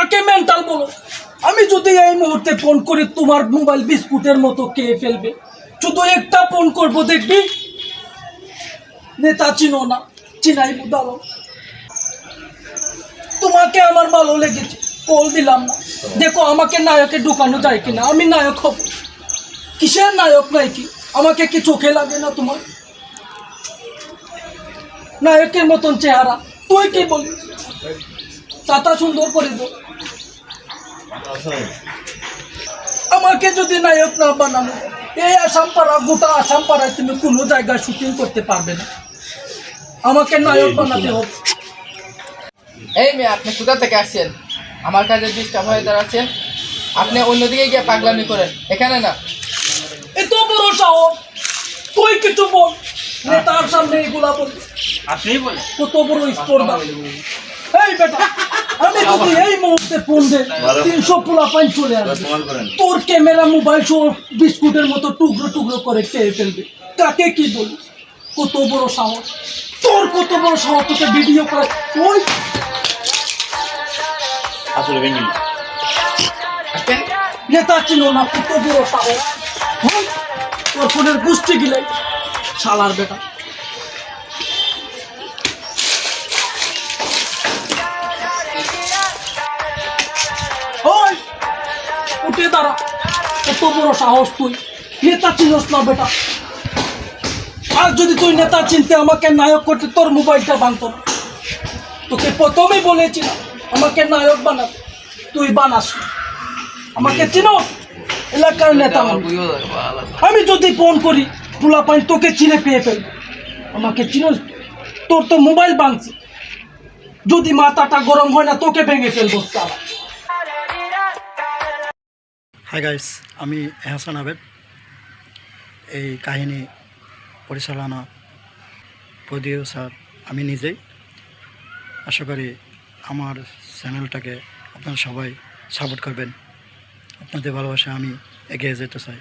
কাকে মেন্টাল বলো? আমি যদি এই মুহূর্তে ফোন করি তোমার মোবাইল বিস্কুটের মতো খেয়ে ফেলবে। শুধু একটা ফোন করবো, দেখবি নেতা চিনো না, চিনাই বুঝালো। তোমাকে আমার ভালো লেগেছে, কল দিলাম না। দেখো আমাকে নায়কে ঢুকানো যায় কিনা, আমি নায়ক হব। কিসের নায়ক নাই কি? আমাকে কি চোখে লাগে না তোমার? নায়কের মতন চেহারা, তুই কি বলিস? চাটা সুন্দর করে দো। আমাকে যদি নায়ক না বানানো, এই আসামপাড়া, গোটা আসামপাড়ায় তুমি কোনো জায়গায় শুটিং করতে পারবে না। আমাকে নায়ক বানাতে হবে। এই মেয়ে, আপনি কোথা থেকে আসছেন? আমার কাজে ডিস্টার্ব হয়ে দাঁড়াচ্ছেন। আপনি অন্যদিকে গিয়ে পাগলামি করেন, এখানে না। এত বড় সাহস, তুই কিছু বল। নেতার সামনে এগুলা বল, আপনি বলেন। কত বড় স্পর্ধা। এই বেটা, আমি যদি এই মুহূর্তে ফোন দে 300 পোলা পাইন চলে আসবে, তোর ক্যামেরা মোবাইল সহ বিস্কুটের মতো টুকরো টুকরো করে খেয়ে ফেলবে। কাকে কি বলিস? কত বড় সাহস তোর, কত বড় সাহস তোকে ভিডিও করে। ওই আসলে ভেঙে নেতা চিনো না, কত বড় সাহস। ওই, তোর ফোনের গোষ্ঠী গিলাই শালার বেটা। ওই উঠে দাঁড়া, কত বড় সাহস তুই! নেতা চিনোস না বেটা। আর যদি তুই নেতা চিনতে আমাকে নায়ক করতে, তোর মোবাইলটা ভাঙত না। তোকে প্রথমেই বলেছিলাম আমাকে নায়ক বানাতে, তুই বানাস না। আমাকে চিনো, এলাকার নেতা মানুষ। আমি যদি ফোন করি পোলা পাইন তোকে চিনে পেয়ে ফেলবে। আমাকে চিনোস? তোর তো মোবাইল ভাঙছে, যদি মাথাটা গরম হয় না তোকে ভেঙে ফেলবো সালা। হাই গাইস, আমি এহসান আবেদ। এই কাহিনী পরিচালনা, প্রডিউসার আমি নিজেই। আশা করি আমার চ্যানেলটাকে আপনারা সবাই সাপোর্ট করবেন। আপনাদের ভালোবাসা আমি এগিয়ে যেতে চাই।